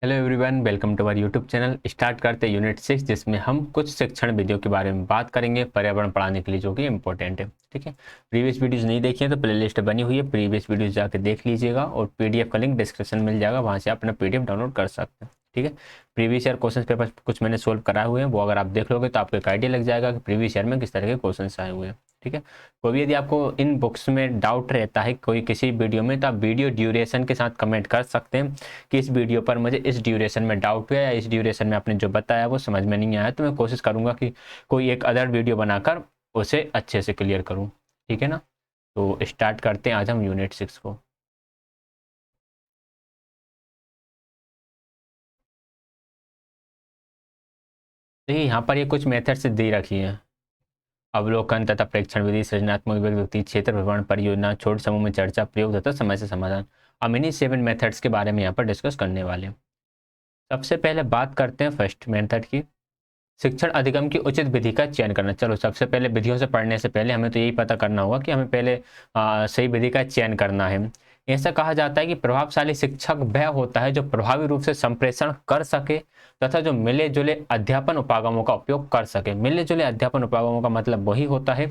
Hello everyone, welcome to our YouTube channel. Start करते हैं unit 6, जिसमें हम कुछ शिक्षण विधियों के बारे में बात करेंगे पर्यावरण पढ़ाने के लिए, जो कि इंपॉर्टेंट है। ठीक है, प्रीवियस वीडियोस नहीं देखी हैं तो प्लेलिस्ट बनी हुई है, प्रीवियस वीडियोस जाके देख लीजिएगा और पीडीएफ का लिंक डिस्क्रिप्शन मिल जाएगा, वहाँ से आप अपना पीडीएफ डाउनलोड कर सकते हैं। ठीक है, प्रीवियस ईयर क्वेश्चन पेपर कुछ मैंने सोल्व कराए हुए हैं, वो अगर आप देख लोगे तो आपको एक आइडिया लग जाएगा कि प्रीवियस ईयर में किस तरह के क्वेश्चन आए हुए हैं। ठीक है, कोई भी यदि आपको इन बुक्स में डाउट रहता है कोई किसी वीडियो में, तो आप वीडियो ड्यूरेशन के साथ कमेंट कर सकते हैं कि इस वीडियो पर मुझे इस ड्यूरेशन में डाउट हुआ या इस ड्यूरेशन में आपने जो बताया वो समझ में नहीं आया, तो मैं कोशिश करूंगा कि कोई एक अदर वीडियो बनाकर उसे अच्छे से क्लियर करूं। ठीक है ना, तो स्टार्ट करते हैं आज हम यूनिट 6 को। देखिए, यहाँ पर ये कुछ मेथड्स दे रखी हैं। अवलोकन तथा प्रेक्षण विधि, सृजनात्मक व्यक्ति, क्षेत्र भ्रमण, परियोजना, छोटे समूह में चर्चा, प्रयोग तथा समय से समाधान। हम इन्हीं 7 मेथड्स के बारे में यहाँ पर डिस्कस करने वाले हैं। सबसे पहले बात करते हैं फर्स्ट मेथड की, शिक्षण अधिगम की उचित विधि का चयन करना। चलो, सबसे पहले विधियों से पढ़ने से पहले हमें तो यही पता करना होगा कि हमें पहले सही विधि का चयन करना है। ऐसा कहा जाता है कि प्रभावशाली शिक्षक वह होता है जो प्रभावी रूप से संप्रेषण कर सके तथा जो मिले जुले अध्यापन उपागमों का उपयोग कर सके। मिले जुले अध्यापन उपागमों का मतलब वही होता है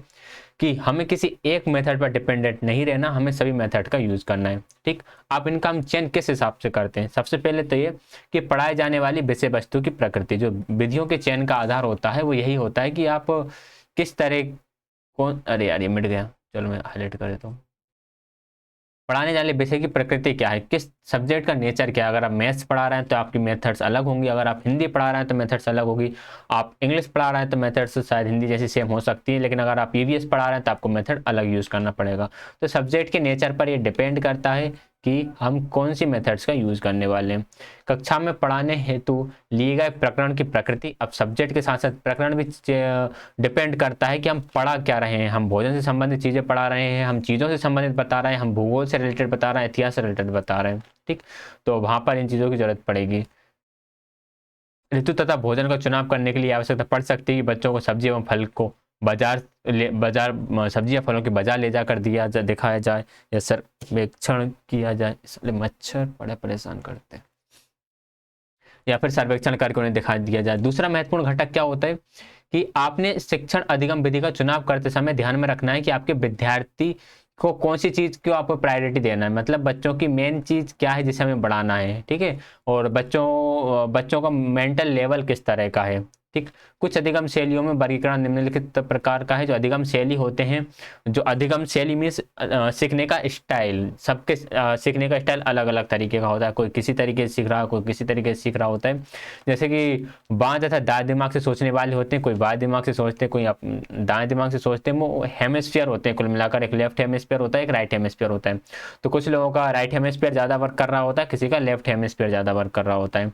कि हमें किसी एक मेथड पर डिपेंडेंट नहीं रहना, हमें सभी मेथड का यूज करना है। ठीक, आप इनका हम चयन किस हिसाब से करते हैं? सबसे पहले तो ये कि पढ़ाए जाने वाली विषय वस्तु की प्रकृति, जो विधियों के चयन का आधार होता है वो यही होता है कि आप किस तरह कौन, अरे यार ये मिट गया, चलो मैं हाईलाइट कर देता हूँ। पढ़ाने वाले विषय की प्रकृति क्या है, किस सब्जेक्ट का नेचर क्या है। अगर आप मैथ्स पढ़ा रहे हैं तो आपकी मेथड्स अलग होंगी, अगर आप हिंदी पढ़ा रहे हैं तो मेथड्स अलग होगी, आप इंग्लिश पढ़ा रहे हैं तो मेथड्स शायद हिंदी जैसी सेम हो सकती है, लेकिन अगर आप ईवीएस पढ़ा रहे हैं तो आपको मेथड अलग यूज़ करना पड़ेगा। तो सब्जेक्ट के नेचर पर ये डिपेंड करता है कि हम कौन सी मेथड्स का यूज़ करने वाले हैं। कक्षा में पढ़ाने हेतु लिए गए प्रकरण की प्रकृति, अब सब्जेक्ट के साथ साथ प्रकरण भी डिपेंड करता है कि हम पढ़ा क्या रहे हैं। हम भोजन से संबंधित चीज़ें पढ़ा रहे हैं, हम चीज़ों से संबंधित बता रहे हैं, हम भूगोल से रिलेटेड बता रहे हैं, इतिहास से रिलेटेड बता रहे हैं। ठीक, तो वहाँ पर इन चीज़ों की जरूरत पड़ेगी। ऋतु तथा भोजन का चुनाव करने के लिए आवश्यकता पड़ सकती है कि बच्चों को सब्जी एवं फल को बाजार सब्जी या फलों के बाजार ले जाकर दिखाया जाए या सर्वेक्षण किया जाए। इसलिए मच्छर बड़े परेशान करते हैं, या फिर सर्वेक्षण करके उन्हें दिखा दिया जाए। दूसरा महत्वपूर्ण घटक क्या होता है कि आपने शिक्षण अधिगम विधि का चुनाव करते समय ध्यान में रखना है कि आपके विद्यार्थी को कौन सी चीज को आपको प्रायोरिटी देना है, मतलब बच्चों की मेन चीज क्या है जिसे हमें बढ़ाना है। ठीक है, और बच्चों का मेंटल लेवल किस तरह का है। ठीक, कुछ अधिगम शैलियों में वर्गीकरण निम्नलिखित प्रकार का है। जो अधिगम शैली होते हैं, जो अधिगम शैली मीन्स सीखने का स्टाइल, सबके सीखने का स्टाइल अलग अलग तरीके का होता है। कोई किसी तरीके से सीख रहा है, कोई किसी तरीके से सीख रहा होता है। जैसे कि बाएं तथा दाएं दिमाग से सोचने वाले होते हैं, कोई बाएं दिमाग से सोचते हैं, कोई दाएं दिमाग से सोचते हैं। वो हेमिस्फीयर होते हैं, कुल मिलाकर एक लेफ्ट हेमिस्फीयर होता है, एक राइट हेमिस्फीयर होता है। तो कुछ लोगों का राइट हेमिस्फीयर ज़्यादा वर्क कर रहा होता है, किसी का लेफ्ट हेमिस्फीयर ज़्यादा वर्क कर रहा होता है।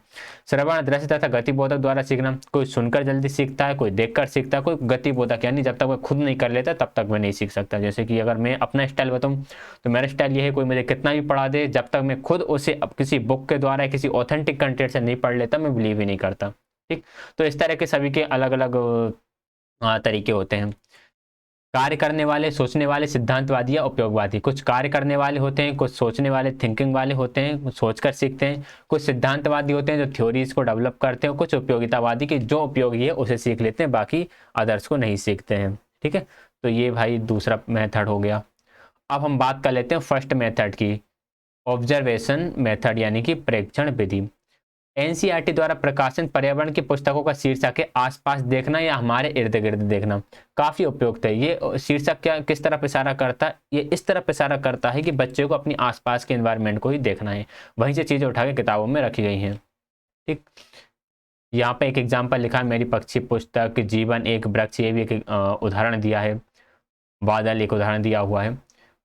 श्रवण, दृश्य तथा गतिबोधक द्वारा सीखना, कोई सुनकर जल्दी सीखता है, कोई देखकर सीखता है, कोई गतिबोधक यानी जब तक वह खुद नहीं कर लेता तब तक वह नहीं सीख सकता। जैसे कि अगर मैं अपना स्टाइल बताऊं तो मेरा स्टाइल ये है, कोई मुझे कितना भी पढ़ा दे, जब तक मैं खुद उसे अब किसी बुक के द्वारा किसी ऑथेंटिक कंटेंट से नहीं पढ़ लेता मैं बिलीव ही नहीं करता। ठीक, तो इस तरह के सभी के अलग अलग तरीके होते हैं। कार्य करने वाले, सोचने वाले, सिद्धांतवादी या उपयोगवादी। कुछ कार्य करने वाले होते हैं, कुछ सोचने वाले थिंकिंग वाले होते हैं, कुछ सोचकर सीखते हैं। कुछ सिद्धांतवादी होते हैं जो थ्योरीज को डेवलप करते हैं, कुछ उपयोगितावादी की जो उपयोगी है उसे सीख लेते हैं, बाकी अदर्स को नहीं सीखते हैं। ठीक है, तो ये भाई दूसरा मेथड हो गया। अब हम बात कर लेते हैं फर्स्ट मेथड की, ऑब्जर्वेशन मेथड यानी कि प्रेक्षण विधि। एनसीईआरटी द्वारा प्रकाशित पर्यावरण की पुस्तकों का शीर्षक है आसपास देखना या हमारे इर्द गिर्द देखना। काफी उपयुक्त है ये शीर्षक। क्या किस तरफ इशारा करता है? ये इस तरफ इशारा करता है कि बच्चे को अपनी आसपास के एनवायरनमेंट को ही देखना है, वहीं से चीजें उठा के किताबों में रखी गई हैं। ठीक, यहाँ पे एक एग्जाम्पल लिखा है, मेरी पक्षी पुस्तक, जीवन एक वृक्ष, ये भी एक उदाहरण दिया है, बादल एक उदाहरण दिया हुआ है।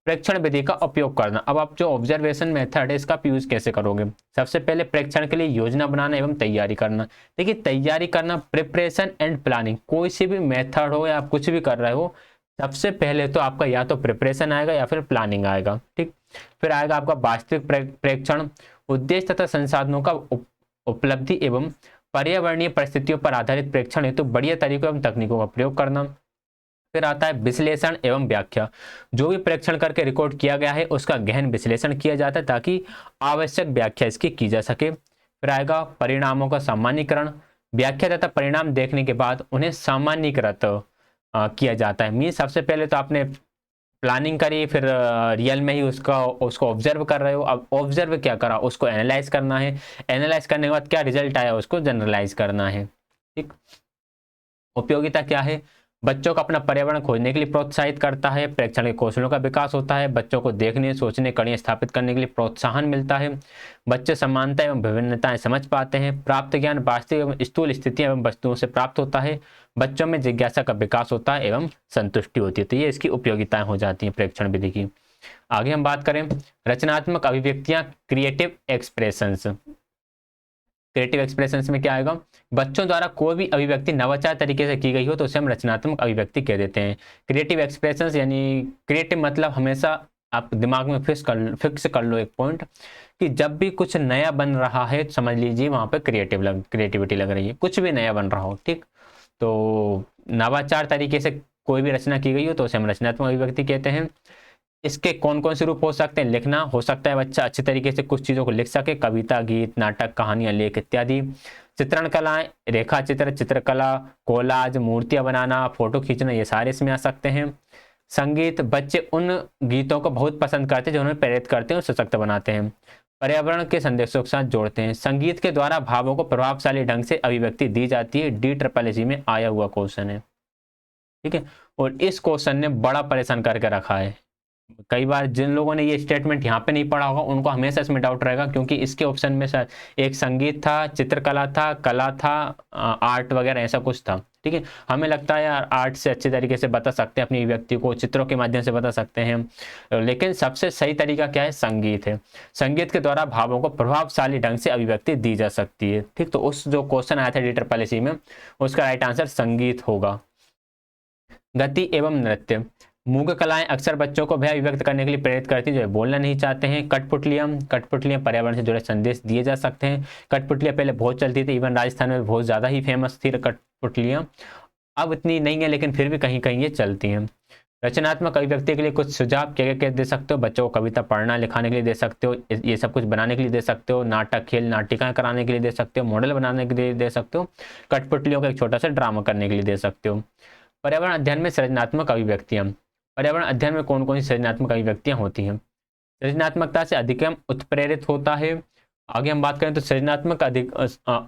प्रेक्षण विधि का उपयोग करना। अब आप जो ऑब्जर्वेशन मेथड है इसका यूज कैसे करोगे? सबसे पहले प्रेक्षण के लिए योजना बनाना एवं तैयारी करना। देखिए, तैयारी करना, प्रिपरेशन एंड प्लानिंग, कोई सी भी मेथड हो या आप कुछ भी कर रहे हो, सबसे पहले तो आपका या तो प्रिपरेशन आएगा या फिर प्लानिंग आएगा। ठीक, फिर आएगा आपका वास्तविक प्रेक्षण, उद्देश्य तथा संसाधनों का उपलब्धि एवं पर्यावरणीय परिस्थितियों पर आधारित प्रेक्षण हेतु बढ़िया तरीकों एवं तकनीकों का प्रयोग करना। फिर आता है विश्लेषण एवं व्याख्या, जो भी प्रेक्षण करके रिकॉर्ड किया गया है उसका गहन विश्लेषण किया जाता है ताकि आवश्यक व्याख्या इसकी की जा सके। फिर आएगा परिणामों का सामान्यीकरण, व्याख्या तथा परिणाम देखने के बाद उन्हें सामान्यीकृत किया जाता है। मीन सबसे पहले तो आपने प्लानिंग करी, फिर रियल में ही उसको ऑब्जर्व कर रहे हो। अब ऑब्जर्व क्या करा, उसको एनालाइज करना है, एनालाइज करने के बाद क्या रिजल्ट आया उसको जनरलाइज करना है। ठीक, उपयोगिता क्या है, बच्चों को अपना पर्यावरण खोजने के लिए प्रोत्साहित करता है, प्रेक्षण के कौशलों का विकास होता है, बच्चों को देखने सोचने कड़ियाँ स्थापित करने के लिए प्रोत्साहन मिलता है, बच्चे समानता एवं विभिन्नताएं समझ पाते हैं, प्राप्त ज्ञान वास्तविक एवं स्थूल स्थितियां एवं वस्तुओं से प्राप्त होता है, बच्चों में जिज्ञासा का विकास होता है एवं संतुष्टि होती है। तो ये इसकी उपयोगिताएं हो जाती हैं प्रेक्षण विधि की। आगे हम बात करें रचनात्मक अभिव्यक्तियां, क्रिएटिव एक्सप्रेशंस। क्रिएटिव एक्सप्रेशंस में क्या आएगा, बच्चों द्वारा कोई भी अभिव्यक्ति नवाचार तरीके से की गई हो तो उसे हम रचनात्मक अभिव्यक्ति कह देते हैं। क्रिएटिव एक्सप्रेशंस यानी क्रिएटिव मतलब हमेशा आप दिमाग में फिक्स कर लो एक पॉइंट कि जब भी कुछ नया बन रहा है समझ लीजिए वहां पे क्रिएटिविटी लग रही है, कुछ भी नया बन रहा हो। ठीक, तो नवाचार तरीके से कोई भी रचना की गई हो तो उसे हम रचनात्मक अभिव्यक्ति कहते हैं। इसके कौन कौन से रूप हो सकते हैं, लिखना हो सकता है, बच्चा अच्छे तरीके से कुछ चीज़ों को लिख सके, कविता, गीत, नाटक, कहानियां, लेख इत्यादि। चित्रण कलाएं, रेखा चित्र, चित्रकला, कोलाज, मूर्तियां बनाना, फोटो खींचना, ये सारे इसमें आ सकते हैं। संगीत, बच्चे उन गीतों को बहुत पसंद करते हैं जो उन्हें प्रेरित करते हैं और सशक्त बनाते हैं। पर्यावरण के संदेशों के साथ जोड़ते हैं। संगीत के द्वारा भावों को प्रभावशाली ढंग से अभिव्यक्ति दी जाती है। DSSS में आया हुआ क्वेश्चन है, ठीक है, और इस क्वेश्चन ने बड़ा परेशान करके रखा है। कई बार जिन लोगों ने ये स्टेटमेंट यहाँ पे नहीं पढ़ा होगा उनको हमेशा इसमें डाउट रहेगा, क्योंकि इसके ऑप्शन में सर एक संगीत था, चित्रकला था, कला था, आर्ट वगैरह ऐसा कुछ था। ठीक है, हमें लगता है यार आर्ट से अच्छे तरीके से बता सकते हैं अपनी अभिव्यक्ति को, चित्रों के माध्यम से बता सकते हैं, लेकिन सबसे सही तरीका क्या है, संगीत है। संगीत के द्वारा भावों को प्रभावशाली ढंग से अभिव्यक्ति दी जा सकती है। ठीक, तो उस जो क्वेश्चन आया था DSSS में उसका राइट आंसर संगीत होगा। गति एवं नृत्य, मूक कलाएं अक्सर बच्चों को भय अभिव्यक्त करने के लिए प्रेरित करती हैं जो बोलना नहीं चाहते हैं। कठपुतलियां पर्यावरण से जुड़े संदेश दिए जा सकते हैं। कठपुतलियां पहले बहुत चलती थी, इवन राजस्थान में बहुत ज़्यादा ही फेमस थी कठपुतलियां, अब इतनी नहीं है लेकिन फिर भी कहीं कहीं ये चलती हैं। रचनात्मक अभिव्यक्ति के लिए कुछ सुझाव क्या क्या दे सकते हो, बच्चों को कविता पढ़ना लिखाने के लिए दे सकते हो, ये सब कुछ बनाने के लिए दे सकते हो, नाटक खेल नाटिकाएं कराने के लिए दे सकते हो, मॉडल बनाने के लिए दे सकते हो, कठपुतलियों का एक छोटा सा ड्रामा करने के लिए दे सकते हो। पर्यावरण अध्ययन में सृजनात्मक अभिव्यक्तियां, पर्यावरण अध्ययन में कौन कौन सी सृजनात्मक अभिव्यक्तियां होती हैं। सृजनात्मकता से अधिगम उत्प्रेरित होता है। आगे हम बात करें तो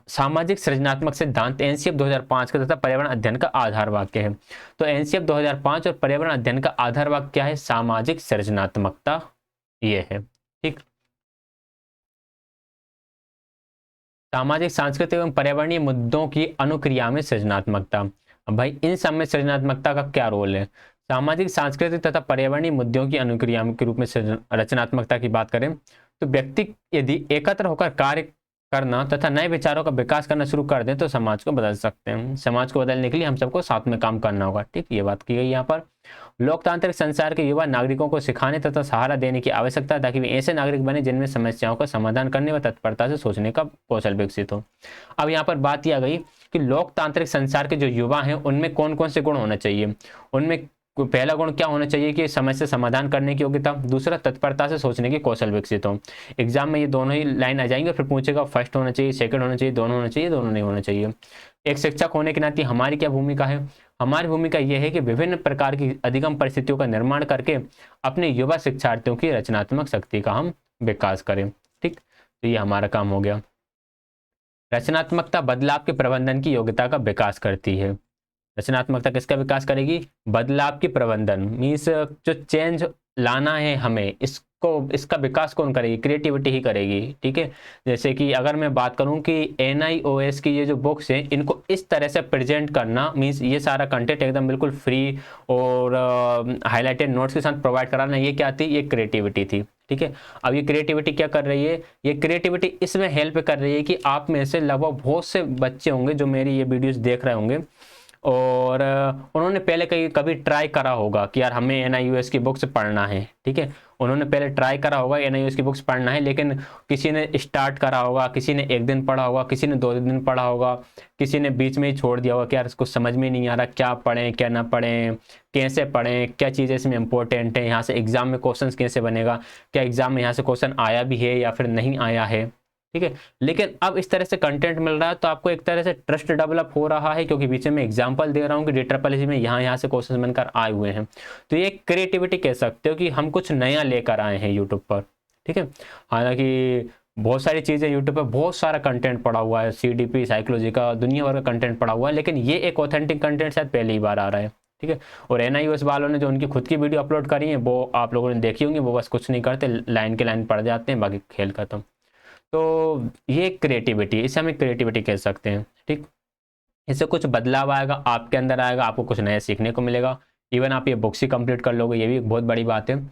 सामाजिक सृजनात्मक सिद्धांत NCF 2005 का तथा पर्यावरण अध्ययन का आधार वाक्य है। तो NCF 2005 और पर्यावरण अध्ययन का आधार वाक्य क्या है, सामाजिक सृजनात्मकता ये है। ठीक, सामाजिक, सांस्कृतिक एवं पर्यावरणीय मुद्दों की अनुक्रिया में सृजनात्मकता। अब भाई इन सब में सृजनात्मकता का क्या रोल है। सामाजिक, सांस्कृतिक तथा पर्यावरणीय मुद्दों की अनुक्रिया के रूप में रचनात्मकता की बात करें तो व्यक्ति यदि एकत्र होकर कार्य करना तथा नए विचारों का विकास करना शुरू कर दें तो समाज को बदल सकते हैं। समाज को बदलने के लिए हम सबको साथ में काम करना होगा। ठीक, ये बात की गई यहाँ पर। लोकतांत्रिक संसार के युवा नागरिकों को सिखाने तथा सहारा देने की आवश्यकता है ताकि वे ऐसे नागरिक बने जिनमें समस्याओं का समाधान करने व तत्परता से सोचने का कौशल विकसित हो। अब यहाँ पर बात यह आ गई कि लोकतांत्रिक संसार के जो युवा हैं उनमें कौन कौन से गुण होने चाहिए। उनमें पहला गुण क्या होना चाहिए कि समस्या समाधान करने की योग्यता, दूसरा तत्परता से सोचने की कौशल विकसित हो। एग्जाम में ये दोनों ही लाइन आ जाएंगे, फिर पूछेगा फर्स्ट होना चाहिए, सेकंड होना चाहिए, दोनों होना चाहिए, दोनों नहीं होना चाहिए। एक शिक्षक होने के नाते हमारी क्या भूमिका है, हमारी भूमिका यह है कि विभिन्न प्रकार की अधिगम परिस्थितियों का निर्माण करके अपने युवा शिक्षार्थियों की रचनात्मक शक्ति का हम विकास करें। ठीक, तो ये हमारा काम हो गया। रचनात्मकता बदलाव के प्रबंधन की योग्यता का विकास करती है। रचनात्मकता किसका विकास करेगी, बदलाव की प्रबंधन, मीन्स जो चेंज लाना है हमें इसका विकास कौन करेगी, क्रिएटिविटी ही करेगी। ठीक है, जैसे कि अगर मैं बात करूं कि NIOS की ये जो बुक्स हैं इनको इस तरह से प्रेजेंट करना, मीन्स ये सारा कंटेंट एकदम बिल्कुल फ्री और हाईलाइटेड नोट्स के साथ प्रोवाइड कराना, ये क्या थी, ये क्रिएटिविटी थी। ठीक है, अब ये क्रिएटिविटी क्या कर रही है, ये क्रिएटिविटी इसमें हेल्प कर रही है कि आप में से लगभग बहुत से बच्चे होंगे जो मेरी ये वीडियोस देख रहे होंगे और उन्होंने पहले कभी ट्राई करा होगा कि यार हमें NIOS की बुक्स पढ़ना है। ठीक है, उन्होंने पहले ट्राई करा होगा NIOS की बुक्स पढ़ना है, लेकिन किसी ने स्टार्ट करा होगा, किसी ने 1 दिन पढ़ा होगा, किसी ने 2 दिन पढ़ा होगा, किसी ने बीच में ही छोड़ दिया होगा कि यार इसको समझ में नहीं आ रहा, क्या पढ़ें क्या ना पढ़ें, कैसे पढ़ें, क्या चीज़ें इसमें इंपॉर्टेंट है, यहाँ से एग्जाम में क्वेश्चन कैसे बनेगा, क्या एग्जाम में यहाँ से क्वेश्चन आया भी है या फिर नहीं आया है। ठीक है। लेकिन अब इस तरह से कंटेंट मिल रहा है तो आपको एक तरह से ट्रस्ट डेवलप हो रहा है, क्योंकि पीछे में एग्जांपल दे रहा हूँ कि DRRRC में यहाँ से क्वेश्चन बनकर आए हुए हैं। तो ये क्रिएटिविटी कह सकते हो कि हम कुछ नया लेकर आए हैं यूट्यूब पर, ठीक है। हालांकि बहुत सारी चीज़ें यूट्यूब पर, बहुत सारा कंटेंट पड़ा हुआ है, CDP साइकोलॉजी का दुनिया भर का कंटेंट पड़ा हुआ है, लेकिन ये एक ऑथेंटिक कंटेंट शायद पहली बार आ रहा है, ठीक है। और NIOS वालों ने जो उनकी खुद की वीडियो अपलोड करी है वो आप लोगों ने देखी होंगी, वो बस कुछ नहीं करते, लाइन के लाइन पढ़ जाते हैं, बाकी खेल खत्म। तो ये क्रिएटिविटी, इसे हम क्रिएटिविटी कह सकते हैं, ठीक। इससे कुछ बदलाव आएगा, आपके अंदर आएगा, आपको कुछ नया सीखने को मिलेगा। इवन आप ये बुक्स ही कंप्लीट कर लोगे, ये भी एक बहुत बड़ी बात है।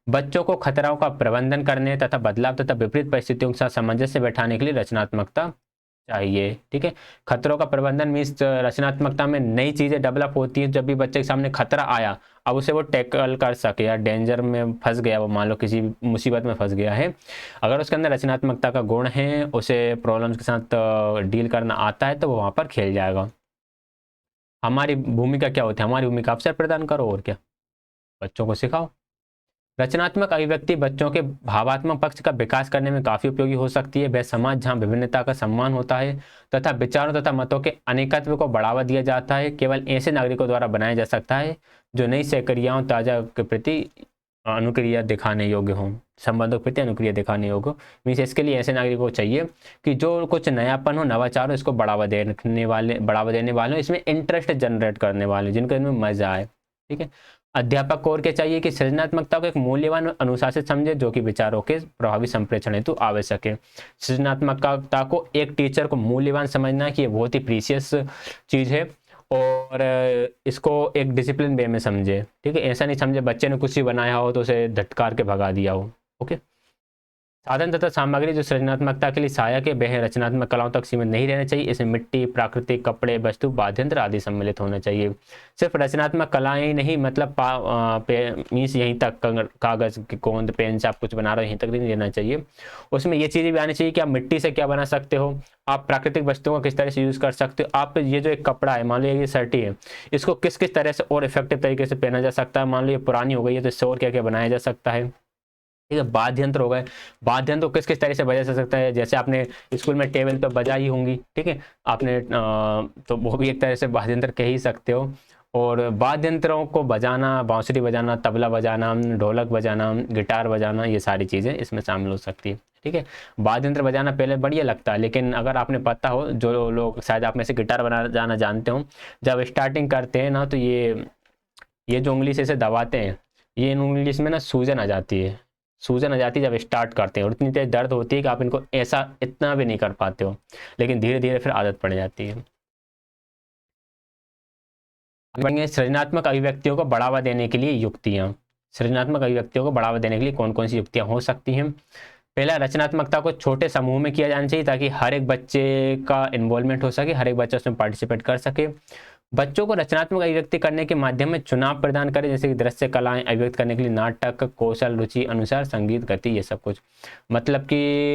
बच्चों को खतराओं का प्रबंधन करने तथा बदलाव तथा विपरीत परिस्थितियों के साथ सामंजस्य बैठाने के लिए रचनात्मकता चाहिए, ठीक है। खतरों का प्रबंधन मीन्स रचनात्मकता में नई चीज़ें डेवलप होती हैं। जब भी बच्चे के सामने खतरा आया, अब उसे वो टैकल कर सके, या डेंजर में फंस गया, वो मान लो किसी मुसीबत में फंस गया है, अगर उसके अंदर रचनात्मकता का गुण है, उसे प्रॉब्लम्स के साथ डील करना आता है, तो वो वहाँ पर खेल जाएगा। हमारी भूमिका क्या होती है? हमारी भूमिका अवसर प्रदान करो, और क्या, बच्चों को सिखाओ। रचनात्मक अभिव्यक्ति बच्चों के भावात्मक पक्ष का विकास करने में काफ़ी उपयोगी हो सकती है। वह समाज जहां विभिन्नता का सम्मान होता है तथा विचारों तथा मतों के अनेकत्व को बढ़ावा दिया जाता है, केवल ऐसे नागरिकों द्वारा बनाया जा सकता है जो नई सक्रियाओं ताजा के प्रति अनुक्रिया दिखाने योग्य हों, संबंधों के प्रति अनुक्रिया दिखाने योग्य हो। मीन्स इसके लिए ऐसे नागरिकों को चाहिए कि जो कुछ नयापन हो, नवाचार हो, इसको बढ़ावा देने वाले हो, इसमें इंटरेस्ट जनरेट करने वाले, जिनको इनमें मजा आए, ठीक है। अध्यापक को और क्या चाहिए कि सृजनात्मकता को एक मूल्यवान और अनुशासित समझे, जो कि विचारों के प्रभावी संप्रेषण हेतु आवश्यक है। सृजनात्मकता को एक टीचर को मूल्यवान समझना कि ये बहुत ही प्रीशियस चीज़ है, और इसको एक डिसिप्लिन वे में समझे, ठीक है। ऐसा नहीं समझे बच्चे ने कुछ ही बनाया हो तो उसे धटकार के भगा दिया हो, ओके। साधन तथा सामग्री जो सृजनात्मकता के लिए सहायक है, वह रचनात्मक कलाओं तक सीमित नहीं रहना चाहिए। इसमें मिट्टी, प्राकृतिक कपड़े, वस्तु, वाद्यंत्र आदि सम्मिलित होना चाहिए। सिर्फ रचनात्मक कलाएं ही नहीं, मतलब मीन्स यहीं तक कागज की गोंद, पेन से आप कुछ बना रहे हो, यहीं तक नहीं रहना चाहिए। उसमें ये चीज़ें भी आनी चाहिए कि आप मिट्टी से क्या बना सकते हो, आप प्राकृतिक वस्तुओं को किस तरह से यूज़ कर सकते हो, आप ये जो एक कपड़ा है, मान लो ये शर्ट ही है, इसको किस किस तरह से और इफेक्टिव तरीके से पहना जा सकता है। मान लो ये पुरानी हो गई है तो इससे और क्या क्या बनाया जा सकता है, ठीक है। वाद्य यंत्र हो गए, वाद्य यंत्र किस किस तरह से बजा जा सकता है, जैसे आपने स्कूल में टेबल तो बजाई होंगी, ठीक है, आपने तो वो भी एक तरह से वाद्य यंत्र कह ही सकते हो। और वाद्य यंत्रों को बजाना, बांसुरी बजाना, तबला बजाना, ढोलक बजाना, गिटार बजाना, ये सारी चीज़ें इसमें शामिल हो सकती है, ठीक है। वाद्य यंत्र बजाना पहले बढ़िया लगता है, लेकिन अगर आपने पता हो, जो लोग शायद आप में से गिटार बजाना जानते हो, जब स्टार्टिंग करते हैं ना, तो ये जो उंगली से इसे दबाते हैं, ये इन उंगली में ना सूजन आ जाती है, सूजन आ जाती है जब स्टार्ट करते हैं, और इतनी तेज दर्द होती है कि आप इनको ऐसा इतना भी नहीं कर पाते हो, लेकिन धीरे धीरे फिर आदत पड़ जाती है। सृजनात्मक अभिव्यक्तियों को बढ़ावा देने के लिए युक्तियाँ। सृजनात्मक अभिव्यक्तियों को बढ़ावा देने के लिए कौन कौन सी युक्तियाँ हो सकती हैं? पहला, रचनात्मकता को छोटे समूह में किया जाना चाहिए, ताकि हर एक बच्चे का इन्वॉल्वमेंट हो सके, हर एक बच्चा उसमें पार्टिसिपेट कर सके। बच्चों को रचनात्मक अभिव्यक्ति करने के माध्यम में चुनाव प्रदान करें, जैसे कि दृश्य कलाएं अभिव्यक्त करने के लिए नाटक, कौशल, रुचि अनुसार संगीत, गति, ये सब कुछ। मतलब कि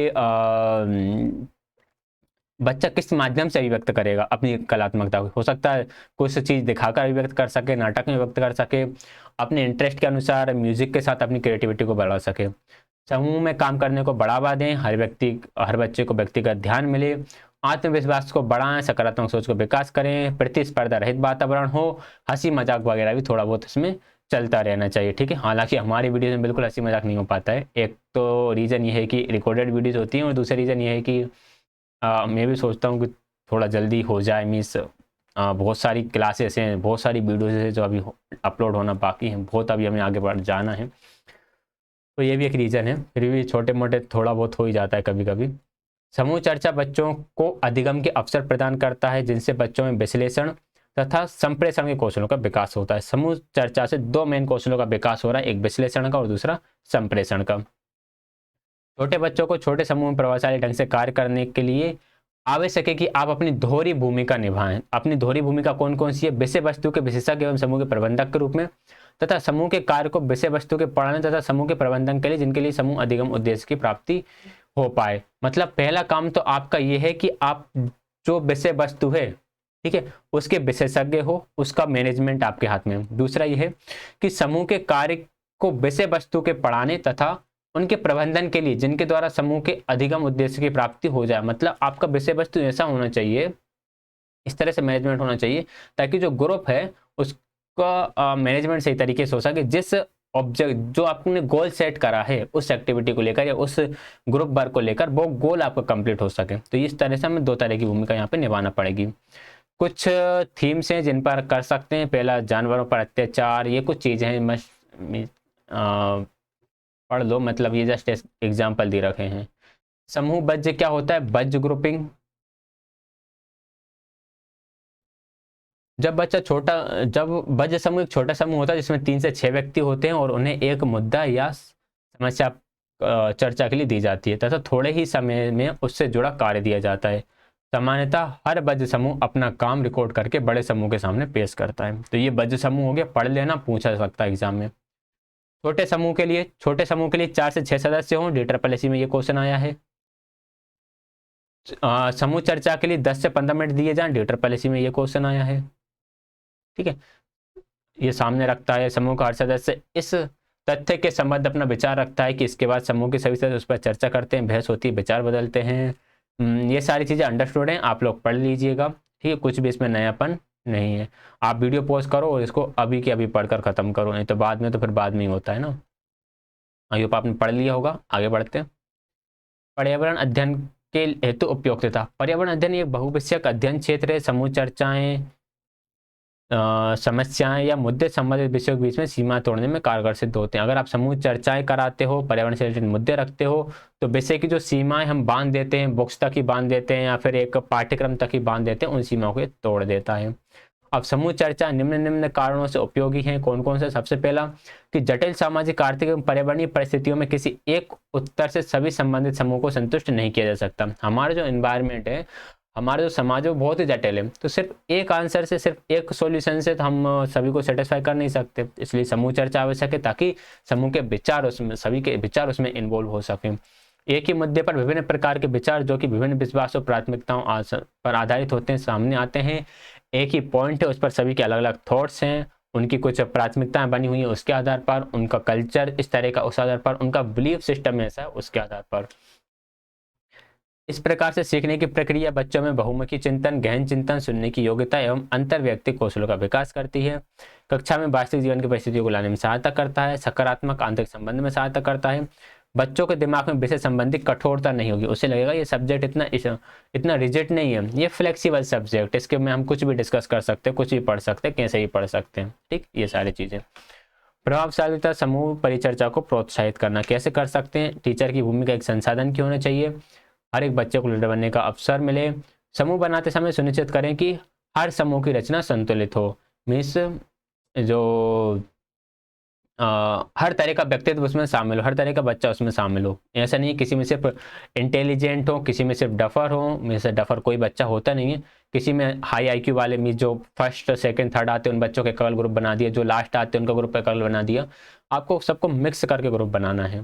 बच्चा किस माध्यम से अभिव्यक्त करेगा अपनी कलात्मकता को, हो सकता है कुछ चीज़ दिखाकर अभिव्यक्त कर सके, नाटक में व्यक्त कर सके, अपने इंटरेस्ट के अनुसार म्यूजिक के साथ अपनी क्रिएटिविटी को बढ़ा सके। समूह में काम करने को बढ़ावा दें, हर बच्चे को व्यक्तिगत ध्यान मिले, आत्मविश्वास को बढ़ाएं, सकारात्मक सोच को विकास करें, प्रतिस्पर्धा रहित वातावरण हो, हंसी मजाक वगैरह भी थोड़ा बहुत इसमें चलता रहना चाहिए, ठीक है। हालांकि हमारी वीडियो में बिल्कुल हंसी मजाक नहीं हो पाता है। एक तो रीज़न ये है कि रिकॉर्डेड वीडियोज़ होती हैं, और दूसरा रीज़न ये है कि मैं भी सोचता हूँ कि थोड़ा जल्दी हो जाए, मीन्स बहुत सारी क्लासेस हैं, बहुत सारी वीडियोज़ हैं जो अभी अपलोड होना बाकी हैं, बहुत अभी हमें आगे बढ़ जाना है, तो ये भी एक रीज़न है। फिर भी छोटे मोटे थोड़ा बहुत हो ही जाता है कभी कभी। समूह चर्चा बच्चों को अधिगम के अवसर प्रदान करता है, जिनसे बच्चों में विश्लेषण तथा संप्रेषण के कौशलों का विकास होता है। समूह चर्चा से दो मेन कौशलों का विकास हो रहा है, एक विश्लेषण का और दूसरा संप्रेषण का। छोटे बच्चों को छोटे समूह में प्रभावशाली ढंग से कार्य करने के लिए आवश्यक है कि आप अपनी दोहरी भूमिका निभाएं। अपनी दोहरी भूमिका कौन कौन सी है? विषय वस्तु के विशेषज्ञ एवं समूह के प्रबंधक के रूप में, तथा समूह के कार्य को विषय वस्तु के पढ़ाने तथा समूह के प्रबंधन के लिए, जिनके लिए समूह अधिगम उद्देश्य की प्राप्ति हो पाए। मतलब पहला काम तो आपका ये है कि आप जो विषय वस्तु है, ठीक है, उसके विशेषज्ञ हो, उसका मैनेजमेंट आपके हाथ में। दूसरा यह है कि समूह के कार्य को विषय वस्तु के पढ़ाने तथा उनके प्रबंधन के लिए जिनके द्वारा समूह के अधिगम उद्देश्य की प्राप्ति हो जाए। मतलब आपका विषय वस्तु ऐसा होना चाहिए, इस तरह से मैनेजमेंट होना चाहिए ताकि जो ग्रुप है उसका मैनेजमेंट सही तरीके से हो सके। जिस ऑब्जेक्ट जो आपने गोल सेट करा है उस एक्टिविटी को लेकर या उस ग्रुप वर्क को लेकर, वो गोल आपका कंप्लीट हो सके। तो इस तरह से हमें 2 तरह की भूमिका यहाँ पे निभाना पड़ेगी। कुछ थीम्स हैं जिन पर कर सकते हैं। पहला, जानवरों पर अत्याचार। ये कुछ चीज़ें हैं, पढ़ लो, मतलब ये जस्ट एग्जाम्पल दे रखे हैं। समूह बज्ज क्या होता है? बज्ज ग्रुपिंग। जब बज्ज समूह एक छोटा समूह होता है जिसमें 3 से 6 व्यक्ति होते हैं और उन्हें एक मुद्दा या समस्या चर्चा के लिए दी जाती है तथा थोड़े ही समय में उससे जुड़ा कार्य दिया जाता है। सामान्यतः हर बज्ज समूह अपना काम रिकॉर्ड करके बड़े समूह के सामने पेश करता है। तो ये बज्ज समूह हो गया, पढ़ लेना, पूछा जा सकता है एग्जाम में। छोटे समूह के लिए 4 से 6 सदस्य हों। DSSC में ये क्वेश्चन आया है। समूह चर्चा के लिए 10 से 15 मिनट दिए जाएं। DSSC में ये क्वेश्चन आया है। ठीक है, ये सामने रखता है समूह का हर सदस्य इस तथ्य के संबंध अपना विचार रखता है कि इसके बाद समूह के सभी सदस्य उस पर चर्चा करते हैं, बहस होती है, विचार बदलते हैं। ये सारी चीज़ें अंडरस्टूड हैं, आप लोग पढ़ लीजिएगा। ठीक है, कुछ भी इसमें नयापन नहीं है। आप वीडियो पॉज करो और इसको अभी के अभी पढ़कर ख़त्म करो, नहीं तो बाद में तो फिर बाद में ही होता है ना। आई होप आपने पढ़ लिया होगा। आगे बढ़ते हैं। पर्यावरण अध्ययन के हेतु उपयोगिता। पर्यावरण अध्ययन एक बहुविषयक अध्ययन क्षेत्र है। समूह चर्चाएं, समस्याएं या मुद्दे संबंधित विषयों के बीच में सीमा तोड़ने में कारगर सिद्ध होते हैं। अगर आप समूह चर्चाएं कराते हो, पर्यावरण से रिलेटेड मुद्दे रखते हो, तो विषय की जो सीमाएं हम बांध देते हैं, बुक्स तक ही बांध देते हैं या फिर एक पाठ्यक्रम तक ही बांध देते हैं, उन सीमाओं को तोड़ देता है। अब समूह चर्चा निम्न कारणों से उपयोगी हैं। कौन कौन से? सबसे पहला कि जटिल सामाजिक, आर्थिक एवं पर्यावरणीय परिस्थितियों में किसी एक उत्तर से सभी संबंधित समूह को संतुष्ट नहीं किया जा सकता। हमारा जो एनवायरनमेंट है, हमारा जो समाज है वो बहुत ही जटिल है, तो सिर्फ एक आंसर से, सिर्फ एक सॉल्यूशन से तो हम सभी को सेटिस्फाई कर नहीं सकते। इसलिए समूह चर्चा आवश्यक है ताकि समूह के विचार उसमें, सभी के विचार उसमें इन्वॉल्व हो सके। एक ही मुद्दे पर विभिन्न प्रकार के विचार जो कि विभिन्न विश्वासों, प्राथमिकताओं पर आधारित होते हैं, सामने आते हैं। एक ही पॉइंट है, उस पर सभी के अलग अलग थॉट्स हैं, उनकी कुछ प्राथमिकताएं बनी हुई हैं उसके आधार पर, उनका कल्चर इस तरह का उस आधार पर, उनका बिलीफ सिस्टम ऐसा है उसके आधार पर। इस प्रकार से सीखने की प्रक्रिया बच्चों में बहुमुखी चिंतन, गहन चिंतन, सुनने की योग्यता एवं अंतर्व्यक्तिक कौशलों का विकास करती है। कक्षा में वास्तविक जीवन की परिस्थितियों को लाने में सहायता करता है। सकारात्मक आंतरिक संबंध में सहायता करता है। बच्चों के दिमाग में विषय संबंधी कठोरता नहीं होगी, उसे लगेगा ये सब्जेक्ट इतना रिजिड नहीं है, ये फ्लेक्सिबल सब्जेक्ट, इसके में हम कुछ भी डिस्कस कर सकते हैं, कुछ भी पढ़ सकते हैं, कैसे भी पढ़ सकते हैं। ठीक, ये सारी चीज़ें। प्रभावशालीता समूह परिचर्चा को प्रोत्साहित करना कैसे कर सकते हैं? टीचर की भूमिका एक संसाधन की होनी चाहिए। हर एक बच्चे को लीडर बनने का अवसर मिले। समूह बनाते समय सुनिश्चित करें कि हर समूह की रचना संतुलित हो। मीन्स जो हर तरह का व्यक्तित्व उसमें शामिल हो, हर तरह का बच्चा उसमें शामिल हो। ऐसा नहीं है किसी में सिर्फ इंटेलिजेंट हो, किसी में सिर्फ डफर हो। में से डफर कोई बच्चा होता नहीं है। किसी में हाई आईक्यू वाले मीन जो फर्स्ट सेकंड थर्ड आते हैं उन बच्चों के कल ग्रुप बना दिया, जो लास्ट आते हैं उनका ग्रुप कल बना दिया। आपको सबको मिक्स करके ग्रुप बनाना है।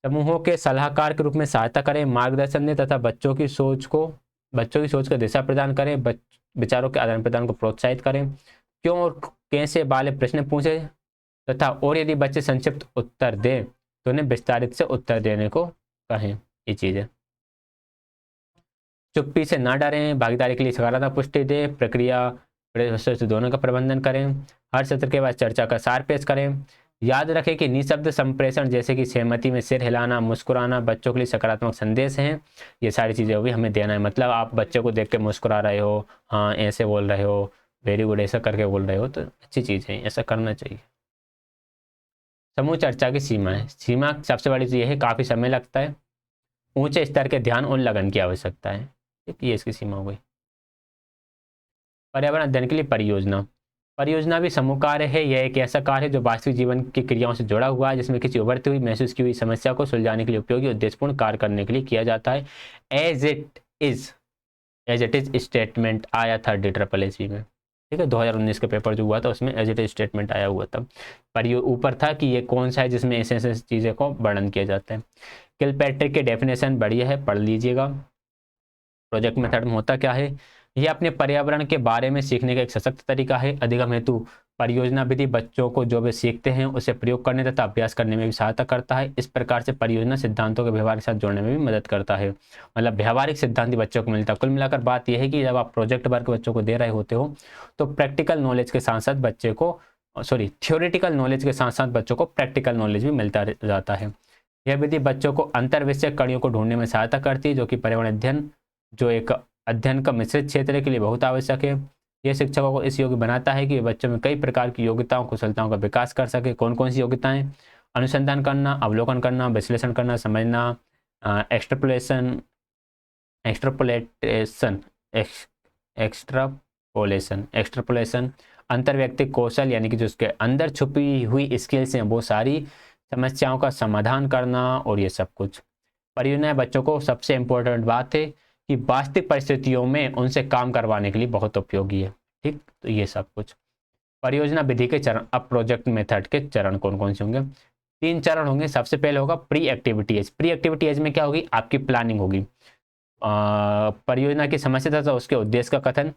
समूहों के सलाहकार के रूप में सहायता करें, मार्गदर्शन दें तथा बच्चों की सोच को दिशा प्रदान करें। विचारों के आदान प्रदान को प्रोत्साहित करें। क्यों और कैसे वाले प्रश्न पूछे तथा और यदि बच्चे संक्षिप्त उत्तर दें तो उन्हें विस्तारित से उत्तर देने को कहें। ये चीजें। चुप्पी से ना डरें, भागीदारी के लिए सकारात्मक पुष्टि दें, प्रक्रिया दोनों का प्रबंधन करें। हर सत्र के बाद चर्चा का सार पेश करें। याद रखें कि निशब्द संप्रेषण जैसे कि सहमति में सिर हिलाना, मुस्कुराना बच्चों के लिए सकारात्मक संदेश हैं। ये सारी चीज़ें भी हमें देना है। मतलब आप बच्चे को देख के मुस्कुरा रहे हो, हाँ ऐसे बोल रहे हो, वेरी गुड ऐसा करके बोल रहे हो, तो अच्छी चीज़ है, ऐसा करना चाहिए। समूह चर्चा की सीमा सबसे बड़ी चीज़ यह है, काफ़ी समय लगता है, ऊंचे स्तर के ध्यान और लगन की आवश्यकता है। ठीक, ये इसकी सीमा हो गई। पर्यावरण अध्ययन के लिए परियोजना भी समूह कार्य है। यह एक ऐसा कार्य है जो वास्तविक जीवन की क्रियाओं से जुड़ा हुआ है, जिसमें किसी उभरती हुई, महसूस की हुई समस्या को सुलझाने के लिए उपयोगी उद्देश्यपूर्ण कार्य करने के लिए किया जाता है। एज इट इज स्टेटमेंट आया था DSSC में। ठीक है, 2019 का पेपर जो हुआ था उसमें एज इट इज स्टेटमेंट आया हुआ था। पर ये ऊपर था कि ये कौन सा है जिसमें ऐसे ऐसे चीज़ें को वर्णन किया जाता है। किलपैट्रिक के डेफिनेशन बढ़िया है, पढ़ लीजिएगा। प्रोजेक्ट मेथड में होता क्या है? यह अपने पर्यावरण के बारे में सीखने का एक सशक्त तरीका है। अधिगम हेतु परियोजना विधि बच्चों को जो वे सीखते हैं उसे प्रयोग करने तथा अभ्यास करने में भी सहायता करता है। इस प्रकार से परियोजना सिद्धांतों के व्यवहार के साथ जोड़ने में भी मदद करता है। मतलब व्यवहारिक सिद्धांत बच्चों को मिलता है। कुल मिलाकर बात यह है कि जब आप प्रोजेक्ट वर्क बच्चों को दे रहे होते हो तो प्रैक्टिकल नॉलेज के साथ साथ बच्चे को थ्योरेटिकल नॉलेज के साथ साथ बच्चों को प्रैक्टिकल नॉलेज भी मिलता जाता है। यह विधि बच्चों को अंतर विषय कड़ियों को ढूंढने में सहायता करती है, जो कि पर्यावरण अध्ययन जो एक अध्ययन का मिश्रित क्षेत्र के लिए बहुत आवश्यक है। यह शिक्षकों को इस योग्य बनाता है कि वे बच्चों में कई प्रकार की योग्यताओं कुशलताओं का विकास कर सके। कौन कौन सी योग्यताएं? अनुसंधान करना, अवलोकन करना, विश्लेषण करना, समझना, एक्सट्रपोलेशन एक्सट्रपोलेटेशन एक्सट्रपोलेशन, अंतर्व्यक्तिक कौशल यानी कि जो उसके अंदर छुपी हुई स्किल्स हैं वो सारी, समस्याओं का समाधान करना और ये सब कुछ। परियोजनाएं बच्चों को सबसे इम्पोर्टेंट बात है कि वास्तविक परिस्थितियों में उनसे काम करवाने के लिए बहुत उपयोगी है। ठीक, तो ये सब कुछ परियोजना विधि के चरण। अब प्रोजेक्ट मेथड के चरण कौन कौन से होंगे? 3 चरण होंगे। सबसे पहले होगा pre activity age. Pre activity age में क्या होगी? आपकी प्लानिंग होगी। परियोजना की समस्या तथा उसके उद्देश्य का कथन,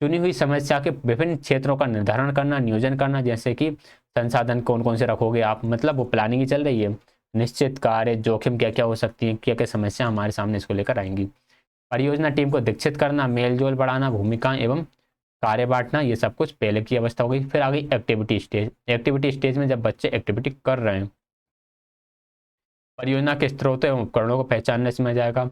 चुनी हुई समस्या के विभिन्न क्षेत्रों का निर्धारण करना, नियोजन करना, जैसे कि संसाधन कौन कौन से रखोगे आप, मतलब वो प्लानिंग ही चल रही है। निश्चित कार्य, जोखिम क्या क्या हो सकती है, क्या क्या समस्या हमारे सामने इसको लेकर आएंगी। परियोजना टीम को दीक्षित करना, मेलजोल बढ़ाना, भूमिका एवं कार्य बांटना, ये सब कुछ पहले की अवस्था हो गई। फिर आ गई एक्टिविटी स्टेज। एक्टिविटी स्टेज में जब बच्चे एक्टिविटी कर रहे हैं, परियोजना के स्रोतों एवं उपकरणों को पहचानने से जाएगा।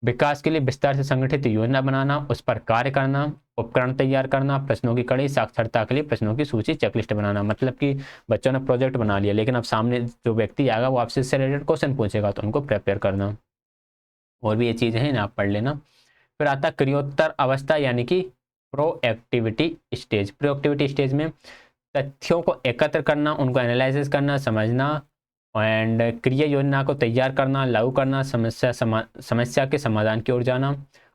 विकास के लिए विस्तार से संगठित योजना बनाना, उस पर कार्य करना, उपकरण तैयार करना, प्रश्नों की कड़ी, साक्षरता के लिए प्रश्नों की सूची, चेकलिस्ट बनाना। मतलब कि बच्चों ने प्रोजेक्ट बना लिया, लेकिन अब सामने जो व्यक्ति आएगा वो आपसे इससे रिलेटेड क्वेश्चन पूछेगा, तो उनको प्रिपेयर करना। और भी ये चीज़ें हैं ना, आप पढ़ लेना। फिर आता क्रियोत्तर अवस्था यानी कि प्रोएक्टिविटी स्टेज। प्रोएक्टिविटी स्टेज में तथ्यों को एकत्र करना, उनको एनालिसिस करना, समझना एंड क्रिया योजना को तैयार करना, लागू करना, समस्या के समाधान की ओर जाना,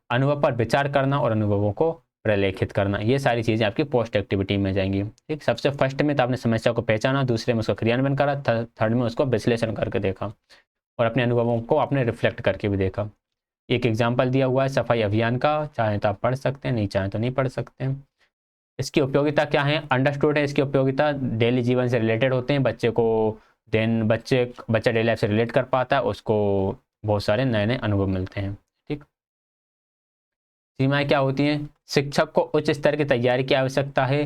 अनुभव पर विचार करना और अनुभवों को प्रलेखित करना। ये सारी चीज़ें आपकी पोस्ट एक्टिविटी में जाएंगी। ठीक, सबसे फर्स्ट में तो आपने समस्या को पहचाना, दूसरे में उसका क्रियान्वयन करा, थर्ड में उसको विश्लेषण करके देखा और अपने अनुभवों को आपने रिफ्लेक्ट करके भी देखा। एक एग्जाम्पल दिया हुआ है सफाई अभियान का, चाहे तो आप पढ़ सकते हैं, नहीं चाहे तो नहीं पढ़ सकते हैं। इसकी उपयोगिता क्या है? अंडरस्टूड है। इसकी उपयोगिता डेली जीवन से रिलेटेड होते हैं। बच्चे को बच्चा डेली लाइफ से रिलेट कर पाता है, उसको बहुत सारे नए नए अनुभव मिलते हैं। ठीक, सीमाएं क्या होती हैं? शिक्षक को उच्च स्तर की तैयारी की आवश्यकता है।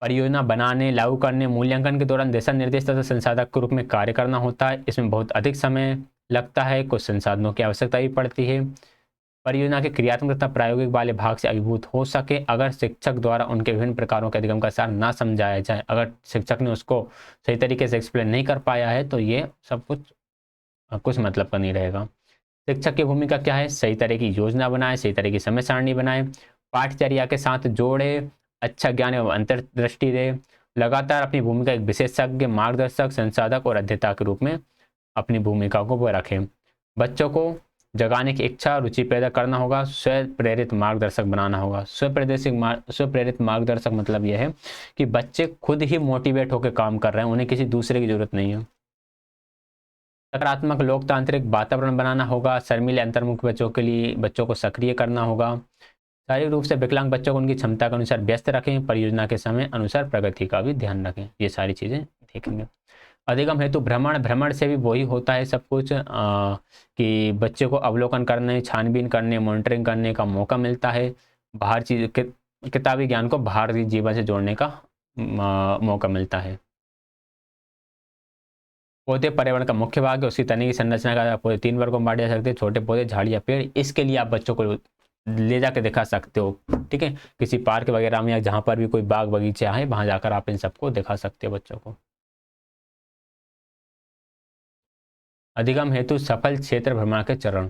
परियोजना बनाने, लागू करने, मूल्यांकन के दौरान दिशा निर्देश तथा संसाधक के रूप में कार्य करना होता है। इसमें बहुत अधिक समय लगता है, कुछ संसाधनों की आवश्यकता भी पड़ती है। परियोजना के क्रियात्मक तथा प्रायोगिक वाले भाग से अभिभूत हो सके। अगर शिक्षक द्वारा उनके विभिन्न प्रकारों के अधिगम का सार ना समझाया जाए, अगर शिक्षक ने उसको सही तरीके से एक्सप्लेन नहीं कर पाया है, तो ये सब कुछ मतलब का नहीं रहेगा। शिक्षक की भूमिका क्या है? सही तरह की योजना बनाए, सही तरह की समय सारणी बनाए, पाठचर्या के साथ जोड़े, अच्छा ज्ञान एवं अंतर्दृष्टि दे, लगातार अपनी भूमिका एक विशेषज्ञ, मार्गदर्शक, संसाधक और अध्येता के रूप में अपनी भूमिका को वो रखें। बच्चों को जगाने की इच्छा, रुचि पैदा करना होगा, स्वयं प्रेरित मार्गदर्शक बनाना होगा। स्वप्रेरित मार्गदर्शक मतलब यह है कि बच्चे खुद ही मोटिवेट होकर काम कर रहे हैं, उन्हें किसी दूसरे की जरूरत नहीं है। सकारात्मक लोकतांत्रिक वातावरण बनाना होगा। शर्मीले अंतर्मुख बच्चों के लिए बच्चों को सक्रिय करना होगा। शारीरिक रूप से विकलांग बच्चों को उनकी क्षमता के अनुसार व्यस्त रखें। परियोजना के समय अनुसार प्रगति का भी ध्यान रखें। ये सारी चीज़ें देखेंगे। अधिगम हेतु भ्रमण, भ्रमण से भी वही होता है सब कुछ कि बच्चे को अवलोकन करने, छानबीन करने, मॉनिटरिंग करने का मौका मिलता है। बाहर किताबी ज्ञान को बाहरी जीवन से जोड़ने का मौका मिलता है। पौधे पर्यावरण का मुख्य भाग है। उसकी तने की संरचना का पौधे 3 वर्गों में बांटे जा सकते हैं: छोटे पौधे, झाड़ियाँ, पेड़। इसके लिए आप बच्चों को ले जाकर दिखा सकते हो। ठीक है, किसी पार्क वगैरह में या जहाँ पर भी कोई बाग बगीचा है, वहाँ जाकर आप इन सबको दिखा सकते हो बच्चों को। अधिगम हेतु सफल क्षेत्र भ्रमण के चरण।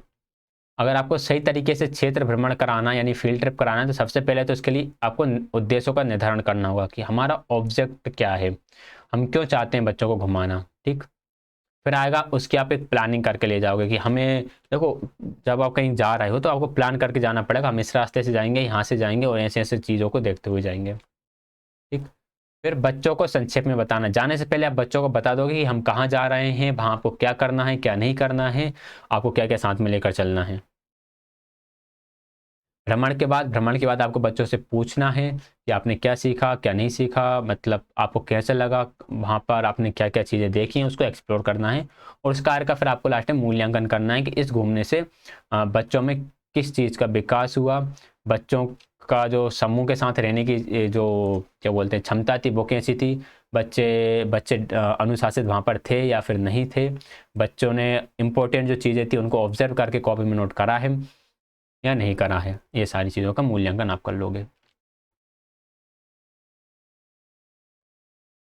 अगर आपको सही तरीके से क्षेत्र भ्रमण कराना यानी फील्ड ट्रिप कराना है, तो सबसे पहले तो इसके लिए आपको उद्देश्यों का निर्धारण करना होगा कि हमारा ऑब्जेक्ट क्या है, हम क्यों चाहते हैं बच्चों को घुमाना। ठीक, फिर आएगा उसकी आप एक प्लानिंग करके ले जाओगे कि हमें, देखो जब आप कहीं जा रहे हो तो आपको प्लान करके जाना पड़ेगा, हम इस रास्ते से जाएंगे, यहाँ से जाएंगे और ऐसे ऐसे चीज़ों को देखते हुए जाएंगे। ठीक, फिर बच्चों को संक्षेप में बताना। जाने से पहले आप बच्चों को बता दोगे कि हम कहाँ जा रहे हैं, वहाँ आपको क्या करना है, क्या नहीं करना है, आपको क्या क्या साथ में लेकर चलना है। भ्रमण के बाद आपको बच्चों से पूछना है कि आपने क्या सीखा, क्या नहीं सीखा, मतलब आपको कैसा लगा, वहाँ पर आपने क्या क्या चीज़ें देखी हैं, उसको एक्सप्लोर करना है। और उस कार्य का फिर आपको लास्ट में मूल्यांकन करना है कि इस घूमने से बच्चों में किस चीज़ का विकास हुआ, बच्चों का जो समूह के साथ रहने की जो क्या बोलते हैं क्षमता थी वो कैसी थी, बच्चे बच्चे अनुशासित वहाँ पर थे या फिर नहीं थे, बच्चों ने इम्पोर्टेंट जो चीज़ें थी उनको ऑब्जर्व करके कॉपी में नोट करा है या नहीं करा है। ये सारी चीज़ों का मूल्यांकन आप कर लोगे।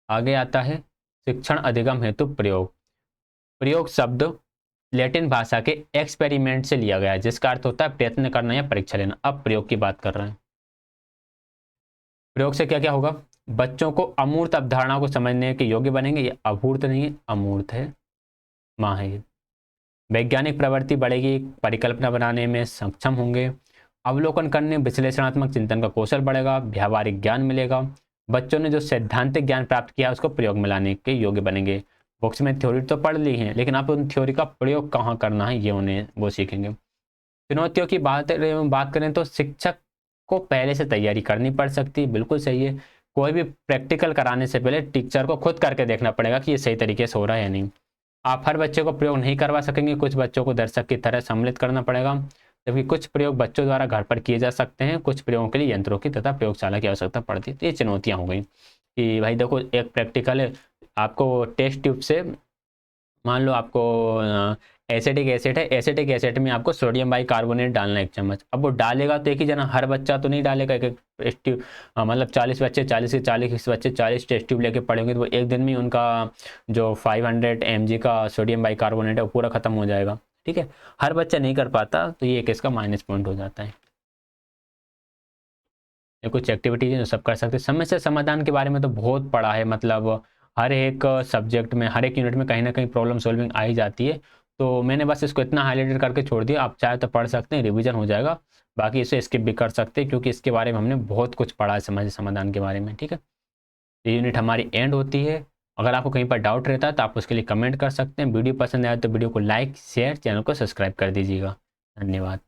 आगे आता है शिक्षण अधिगम हेतु प्रयोग। प्रयोग शब्द लैटिन भाषा के एक्सपेरिमेंट से लिया गया है, जिसका अर्थ होता है प्रयत्न करना या परीक्षा लेना। अब प्रयोग की बात कर रहे हैं। प्रयोग से क्या क्या होगा, बच्चों को अमूर्त अवधारणा को समझने के योग्य बनेंगे। ये अभूर्त नहीं है, अमूर्त है, माँ है ये। वैज्ञानिक प्रवृत्ति बढ़ेगी, परिकल्पना बनाने में सक्षम होंगे, अवलोकन करने विश्लेषणात्मक चिंतन का कौशल बढ़ेगा, व्यावहारिक ज्ञान मिलेगा, बच्चों ने जो सैद्धांतिक ज्ञान प्राप्त किया उसको प्रयोग में लाने के योग्य बनेंगे। बुक्स में थ्योरी तो पढ़ ली है, लेकिन आप उन थ्योरी का प्रयोग कहाँ करना है ये उन्हें वो सीखेंगे। चुनौतियों की बात करें तो शिक्षक को पहले से तैयारी करनी पड़ सकती है, बिल्कुल सही है। कोई भी प्रैक्टिकल कराने से पहले टीचर को खुद करके देखना पड़ेगा कि ये सही तरीके से हो रहा है या नहीं। आप हर बच्चे को प्रयोग नहीं करवा सकेंगे, कुछ बच्चों को दर्शक की तरह सम्मिलित करना पड़ेगा, जबकि कुछ प्रयोग बच्चों द्वारा घर पर किए जा सकते हैं, कुछ प्रयोगों के लिए यंत्रों की तथा प्रयोगशाला की आवश्यकता पड़ती है। तो ये चुनौतियां हो गई कि भाई देखो, एक प्रैक्टिकल है, आपको टेस्ट ट्यूब से मान लो आपको एसिटिक एसिड है, एसिटिक एसिड में आपको सोडियम बाइकार्बोनेट डालना है 1 चम्मच। अब वो डालेगा तो एक ही जना, हर बच्चा तो नहीं डालेगा एक एक टेस्ट ट्यूब, मतलब 40 बच्चे, 40 के 40 बच्चे 40 टेस्ट ट्यूब लेके पढ़ेंगे तो वो एक दिन में उनका जो 500 mg का सोडियम बाइकार्बोनेट है वो पूरा खत्म हो जाएगा। ठीक है, हर बच्चा नहीं कर पाता, तो ये एक इसका माइनस पॉइंट हो जाता है। ये कुछ एक्टिविटीज है जो सब कर सकते हैं। समस्या समाधान के बारे में तो बहुत पढ़ा है, मतलब हर एक सब्जेक्ट में, हर एक यूनिट में कहीं ना कहीं प्रॉब्लम सॉल्विंग आ ही जाती है। तो मैंने बस इसको इतना हाईलाइटेड करके छोड़ दिया, आप चाहे तो पढ़ सकते हैं, रिवीजन हो जाएगा। बाकी इसे स्किप भी कर सकते हैं क्योंकि इसके बारे में हमने बहुत कुछ पढ़ा है समस्या समाधान के बारे में। ठीक है, ये यूनिट हमारी एंड होती है। अगर आपको कहीं पर डाउट रहता है तो आप उसके लिए कमेंट कर सकते हैं। वीडियो पसंद आया तो वीडियो को लाइक शेयर, चैनल को सब्सक्राइब कर दीजिएगा। धन्यवाद।